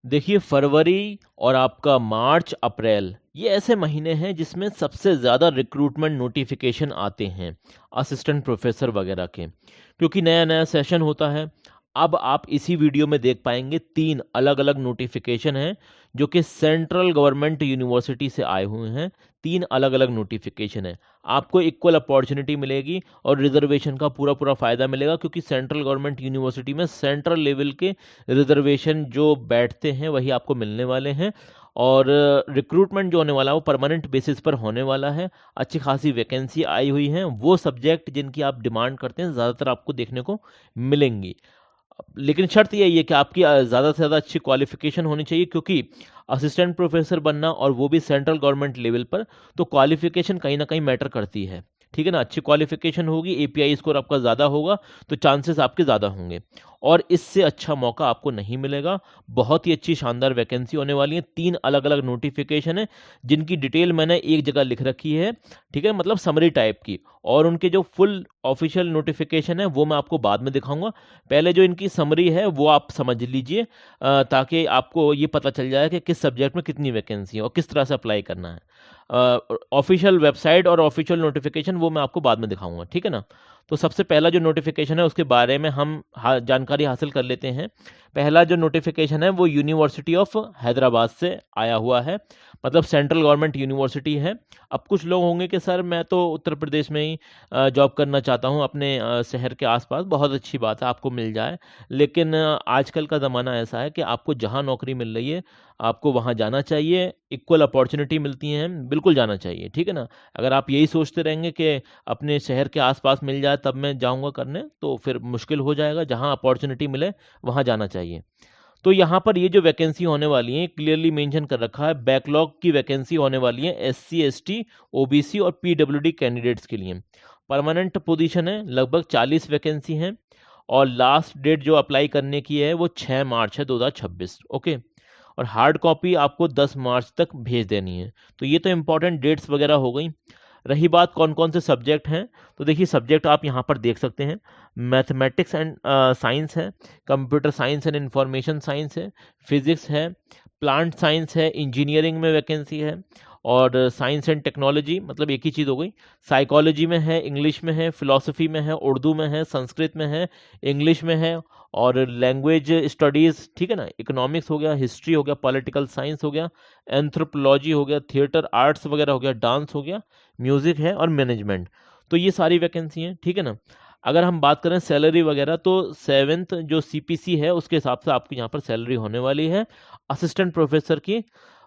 देखिए, फरवरी और आपका मार्च अप्रैल ये ऐसे महीने हैं जिसमें सबसे ज़्यादा रिक्रूटमेंट नोटिफिकेशन आते हैं असिस्टेंट प्रोफेसर वगैरह के, क्योंकि नया नया सेशन होता है। अब आप इसी वीडियो में देख पाएंगे 3 अलग अलग नोटिफिकेशन हैं जो कि सेंट्रल गवर्नमेंट यूनिवर्सिटी से आए हुए हैं। 3 अलग अलग नोटिफिकेशन है। आपको इक्वल अपॉर्चुनिटी मिलेगी और रिजर्वेशन का पूरा पूरा फ़ायदा मिलेगा, क्योंकि सेंट्रल गवर्नमेंट यूनिवर्सिटी में सेंट्रल लेवल के रिजर्वेशन जो बैठते हैं वही आपको मिलने वाले हैं। और रिक्रूटमेंट जो होने वाला है वो परमानेंट बेसिस पर होने वाला है। अच्छी खासी वैकेंसी आई हुई हैं, वो सब्जेक्ट जिनकी आप डिमांड करते हैं ज़्यादातर आपको देखने को मिलेंगी। लेकिन शर्त यही है कि आपकी ज़्यादा से ज़्यादा अच्छी क्वालिफिकेशन होनी चाहिए, क्योंकि असिस्टेंट प्रोफेसर बनना और वो भी सेंट्रल गवर्नमेंट लेवल पर, तो क्वालिफिकेशन कहीं ना कहीं मैटर करती है। ठीक है ना, अच्छी क्वालिफिकेशन होगी, एपीआई स्कोर आपका ज़्यादा होगा, तो चांसेस आपके ज़्यादा होंगे। और इससे अच्छा मौका आपको नहीं मिलेगा। बहुत ही अच्छी शानदार वैकेंसी होने वाली है। 3 अलग अलग नोटिफिकेशन है जिनकी डिटेल मैंने एक जगह लिख रखी है। ठीक है, मतलब समरी टाइप की। और उनके जो फुल ऑफिशियल नोटिफिकेशन है वो मैं आपको बाद में दिखाऊंगा। पहले जो इनकी समरी है वो आप समझ लीजिए, ताकि आपको ये पता चल जाए कि किस सब्जेक्ट में कितनी वैकेंसी है और किस तरह से अप्लाई करना है। ऑफिशियल वेबसाइट और ऑफिशियल नोटिफिकेशन वो मैं आपको बाद में दिखाऊंगा, ठीक है ना। तो सबसे पहला जो नोटिफिकेशन है उसके बारे में हम जानकारी हासिल कर लेते हैं। पहला जो नोटिफिकेशन है वो यूनिवर्सिटी ऑफ हैदराबाद से आया हुआ है, मतलब सेंट्रल गवर्नमेंट यूनिवर्सिटी है। अब कुछ लोग होंगे कि सर मैं तो उत्तर प्रदेश में ही जॉब करना चाहता हूँ, अपने शहर के आसपास। बहुत अच्छी बात है, आपको मिल जाए। लेकिन आजकल का ज़माना ऐसा है कि आपको जहाँ नौकरी मिल रही है आपको वहाँ जाना चाहिए। इक्वल अपॉर्चुनिटी मिलती हैं, बिल्कुल जाना चाहिए, ठीक है ना। अगर आप यही सोचते रहेंगे कि अपने शहर के आसपास मिल जाए तब मैं जाऊँगा करने, तो फिर मुश्किल हो जाएगा। जहाँ अपॉर्चुनिटी मिले वहाँ जाना चाहिए। तो यहाँ पर ये जो वैकेंसी होने वाली है क्लियरली मेंशन कर रखा है, बैकलॉग की वैकेंसी होने वाली है एससी एसटी ओबीसी और पीडब्ल्यूडी कैंडिडेट्स के लिए। परमानेंट पोजीशन है, लगभग 40 वैकेंसी हैं। और लास्ट डेट जो अप्लाई करने की है वो 6 मार्च है 2026। ओके। और हार्ड कॉपी आपको 10 मार्च तक भेज देनी है। तो ये तो इंपॉर्टेंट डेट्स वगैरह हो गई। रही बात कौन कौन से सब्जेक्ट हैं, तो देखिए सब्जेक्ट आप यहाँ पर देख सकते हैं। मैथमेटिक्स एंड साइंस है, computer science and information science है, फिजिक्स है, प्लांट साइंस है, इंजीनियरिंग में वैकेंसी है। और साइंस एंड टेक्नोलॉजी मतलब एक ही चीज़ हो गई। साइकोलॉजी में है, इंग्लिश में है, फिलॉसफी में है, उर्दू में है, संस्कृत में है, इंग्लिश में है। और लैंग्वेज स्टडीज़, ठीक है ना, इकोनॉमिक्स हो गया, हिस्ट्री हो गया, पॉलिटिकल साइंस हो गया, एंथ्रोपोलॉजी हो गया, थिएटर आर्ट्स वगैरह हो गया, डांस हो गया, म्यूज़िक है और मैनेजमेंट। तो ये सारी वैकेंसी हैं, ठीक है ना। अगर हम बात करें सैलरी वगैरह, तो 7th जो सीपीसी है उसके हिसाब से आपकी यहाँ पर सैलरी होने वाली है। असिस्टेंट प्रोफेसर की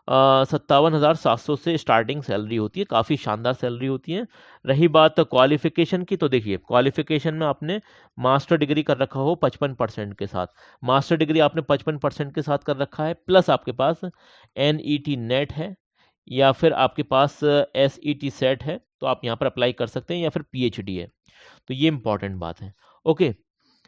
57,700 से स्टार्टिंग सैलरी होती है, काफ़ी शानदार सैलरी होती है। रही बात क्वालिफिकेशन की, तो देखिए क्वालिफिकेशन में आपने मास्टर डिग्री कर रखा हो 55% के साथ, मास्टर डिग्री आपने 55% के साथ कर रखा है, प्लस आपके पास NET नेट है, या फिर आपके पास SET सेट है, तो आप यहाँ पर अप्लाई कर सकते हैं, या फिर PhD है। तो ये इंपॉर्टेंट बात है। ओके।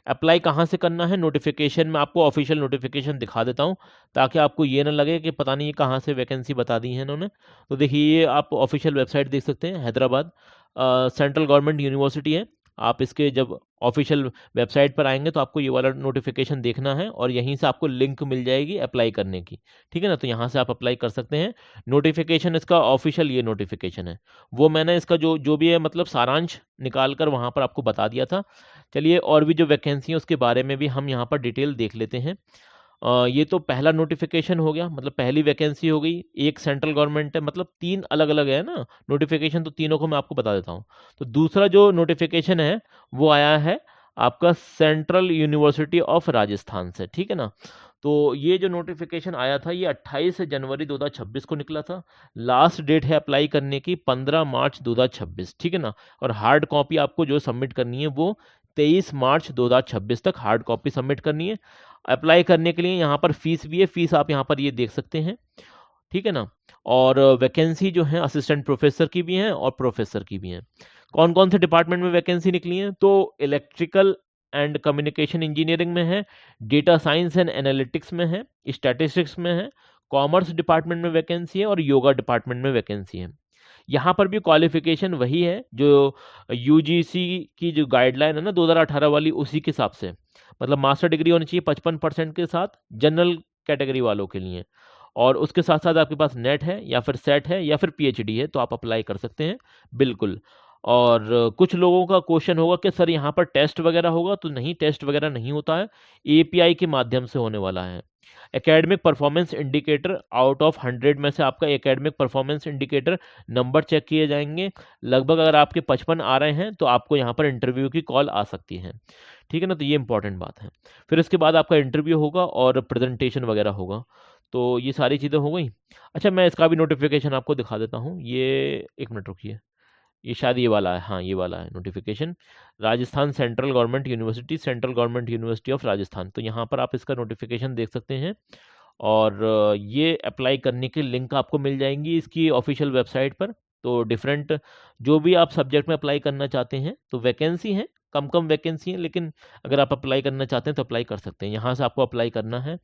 अप्लाई कहाँ से करना है, नोटिफिकेशन में आपको ऑफिशियल नोटिफिकेशन दिखा देता हूँ, ताकि आपको ये ना लगे कि पता नहीं ये कहाँ से वैकेंसी बता दी है इन्होंने। तो देखिए ये आप ऑफिशियल वेबसाइट देख सकते हैं, हैदराबाद सेंट्रल गवर्नमेंट यूनिवर्सिटी है। आप इसके जब ऑफिशियल वेबसाइट पर आएंगे तो आपको ये वाला नोटिफिकेशन देखना है, और यहीं से आपको लिंक मिल जाएगी अप्लाई करने की, ठीक है ना। तो यहाँ से आप अप्लाई कर सकते हैं। नोटिफिकेशन इसका ऑफिशियल ये नोटिफिकेशन है, वो मैंने इसका जो जो भी है मतलब सारांश निकाल कर वहाँ पर आपको बता दिया था। चलिए और भी जो वैकेंसी है उसके बारे में भी हम यहाँ पर डिटेल देख लेते हैं। ये तो पहला नोटिफिकेशन हो गया, मतलब पहली वैकेंसी हो गई। एक सेंट्रल गवर्नमेंट है, मतलब 3 अलग अलग है ना नोटिफिकेशन, तो तीनों को मैं आपको बता देता हूँ। तो दूसरा जो नोटिफिकेशन है वो आया है आपका सेंट्रल यूनिवर्सिटी ऑफ राजस्थान से, ठीक है ना। तो ये जो नोटिफिकेशन आया था ये 28 जनवरी 2026 को निकला था। लास्ट डेट है अप्लाई करने की 15 मार्च 2026, ठीक है ना। और हार्ड कॉपी आपको जो सबमिट करनी है वो 23 मार्च 2026 तक हार्ड कॉपी सबमिट करनी है। अप्लाई करने के लिए यहाँ पर फीस भी है, फीस आप यहाँ पर ये देख सकते हैं, ठीक है ना। और वैकेंसी जो है असिस्टेंट प्रोफेसर की भी है और प्रोफेसर की भी है। कौन कौन से डिपार्टमेंट में वैकेंसी निकली है, तो इलेक्ट्रिकल एंड कम्युनिकेशन इंजीनियरिंग में है, डेटा साइंस एंड एनालिटिक्स में है, स्टैटिस्टिक्स में है, कॉमर्स डिपार्टमेंट में वैकेंसी है और योगा डिपार्टमेंट में वैकेंसी है। यहाँ पर भी क्वालिफिकेशन वही है जो यूजीसी की जो गाइडलाइन है ना 2018 वाली, उसी के हिसाब से, मतलब मास्टर डिग्री होनी चाहिए 55% के साथ, जनरल कैटेगरी वालों के लिए। और उसके साथ साथ आपके पास नेट है या फिर सेट है या फिर पीएचडी है तो आप अप्लाई कर सकते हैं, बिल्कुल। और कुछ लोगों का क्वेश्चन होगा कि सर यहाँ पर टेस्ट वगैरह होगा, तो नहीं, टेस्ट वगैरह नहीं होता है, एपीआई के माध्यम से होने वाला है। Academic performance indicator, out of 100 में से आपका academic performance indicator number check किए जाएंगे। लगभग अगर आपके 55 आ रहे हैं तो आपको यहाँ पर इंटरव्यू की कॉल आ सकती है, ठीक है ना। तो ये इंपॉर्टेंट बात है। फिर इसके बाद आपका इंटरव्यू होगा और प्रेजेंटेशन वगैरह होगा। तो ये सारी चीज़ें हो गई। अच्छा, मैं इसका भी नोटिफिकेशन आपको दिखा देता हूँ। ये एक मिनट रुकिए, ये शायद ये वाला है, हाँ ये वाला है notification. Rajasthan central government university, central government university of Rajasthan. तो यहाँ पर आप इसका नोटिफिकेशन देख सकते हैं। और ये अप्लाई करने की लिंक आपको मिल जाएंगी इसकी ऑफिशियल वेबसाइट पर। तो डिफरेंट जो भी आप सब्जेक्ट में अप्लाई करना चाहते हैं, तो वैकेंसी है, कम कम वैकेंसी है, लेकिन अगर आप अप्लाई करना चाहते हैं तो अप्लाई कर सकते हैं। यहाँ से आपको अप्लाई करना है।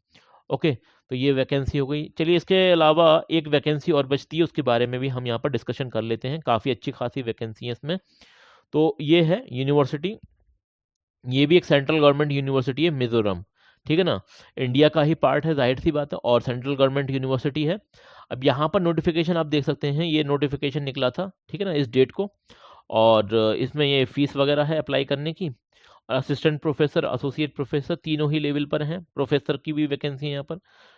ओके, तो ये वैकेंसी हो गई। चलिए, इसके अलावा एक वैकेंसी और बचती है, उसके बारे में भी हम यहाँ पर डिस्कशन कर लेते हैं। काफ़ी अच्छी खासी वैकेंसी है इसमें। तो ये है यूनिवर्सिटी, ये भी एक सेंट्रल गवर्नमेंट यूनिवर्सिटी है, मिजोरम, ठीक है ना। इंडिया का ही पार्ट है, जाहिर सी बात है, और सेंट्रल गवर्नमेंट यूनिवर्सिटी है। अब यहाँ पर नोटिफिकेशन आप देख सकते हैं, ये नोटिफिकेशन निकला था, ठीक है ना, इस डेट को। और इसमें ये फीस वगैरह है अप्लाई करने की। असिस्टेंट प्रोफेसर, एसोसिएट प्रोफेसर, तीनों ही लेवल पर हैं। प्रोफेसर की भी वैकेंसी है यहाँ पर,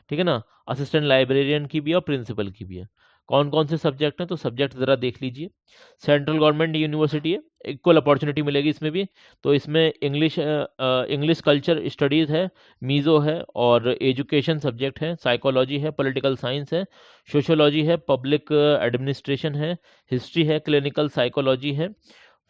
ठीक है ना। असिस्टेंट लाइब्रेरियन की भी है और प्रिंसिपल की भी है। कौन कौन से सब्जेक्ट हैं, तो सब्जेक्ट ज़रा देख लीजिए। सेंट्रल गवर्नमेंट यूनिवर्सिटी है, इक्वल अपॉर्चुनिटी मिलेगी इसमें भी। तो इसमें इंग्लिश कल्चर स्टडीज़ है, मीज़ो है, और एजुकेशन सब्जेक्ट है, साइकोलॉजी है, पॉलिटिकल साइंस है, सोशोलॉजी है, पब्लिक एडमिनिस्ट्रेशन है, हिस्ट्री है, क्लिनिकल साइकोलॉजी है,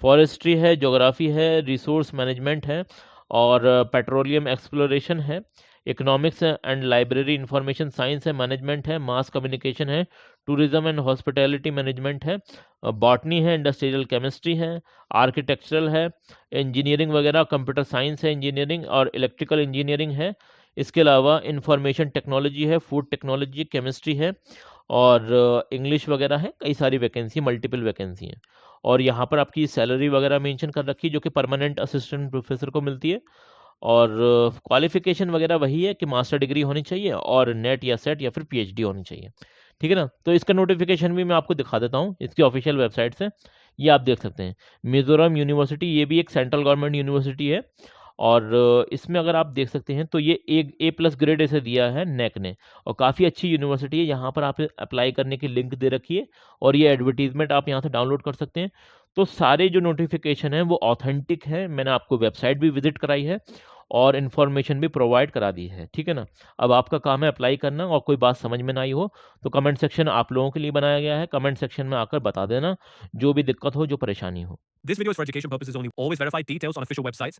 फॉरेस्ट्री है, ज्योग्राफी है, रिसोर्स मैनेजमेंट है, और पेट्रोलियम एक्सप्लोरेशन है, economics and library information science है, मैनेजमेंट है, मास कम्युनिकेशन है, टूरिज्म एंड हॉस्पिटैलिटी मैनेजमेंट है, बॉटनी है, इंडस्ट्रियल केमिस्ट्री है, आर्किटेक्चरल है, इंजीनियरिंग वगैरह, कंप्यूटर साइंस है, इंजीनियरिंग और इलेक्ट्रिकल इंजीनियरिंग है। इसके अलावा इंफॉर्मेशन टेक्नोलॉजी है, फूड टेक्नोलॉजी, केमिस्ट्री है, और इंग्लिश वगैरह है। कई सारी वैकेंसी, मल्टीपल वैकेंसी हैं। और यहाँ पर आपकी सैलरी वगैरह मेंशन कर रखी है, जो कि परमानेंट असिस्टेंट प्रोफेसर को मिलती है। और क्वालिफिकेशन वगैरह वही है कि मास्टर डिग्री होनी चाहिए और नेट या सेट या फिर पीएचडी होनी चाहिए, ठीक है ना। तो इसका नोटिफिकेशन भी मैं आपको दिखा देता हूँ इसकी ऑफिशियल वेबसाइट से। ये आप देख सकते हैं, मिजोरम यूनिवर्सिटी, ये भी एक सेंट्रल गवर्नमेंट यूनिवर्सिटी है। और इसमें अगर आप देख सकते हैं तो ये एक A+ ग्रेड इसे दिया है नेक ने, और काफ़ी अच्छी यूनिवर्सिटी है। यहाँ पर आप अप्लाई करने की लिंक दे रखी है, और ये एडवर्टीजमेंट आप यहाँ से डाउनलोड कर सकते हैं। तो सारे जो नोटिफिकेशन हैं वो ऑथेंटिक है, मैंने आपको वेबसाइट भी विजिट कराई है और इन्फॉर्मेशन भी प्रोवाइड करा दी है, ठीक है ना। अब आपका काम है अप्लाई करना, और कोई बात समझ में ना आई हो तो कमेंट सेक्शन आप लोगों के लिए बनाया गया है, कमेंट सेक्शन में आकर बता देना जो भी दिक्कत हो, जो परेशानी हो। This video is for education purposes only. Always verify details on official websites.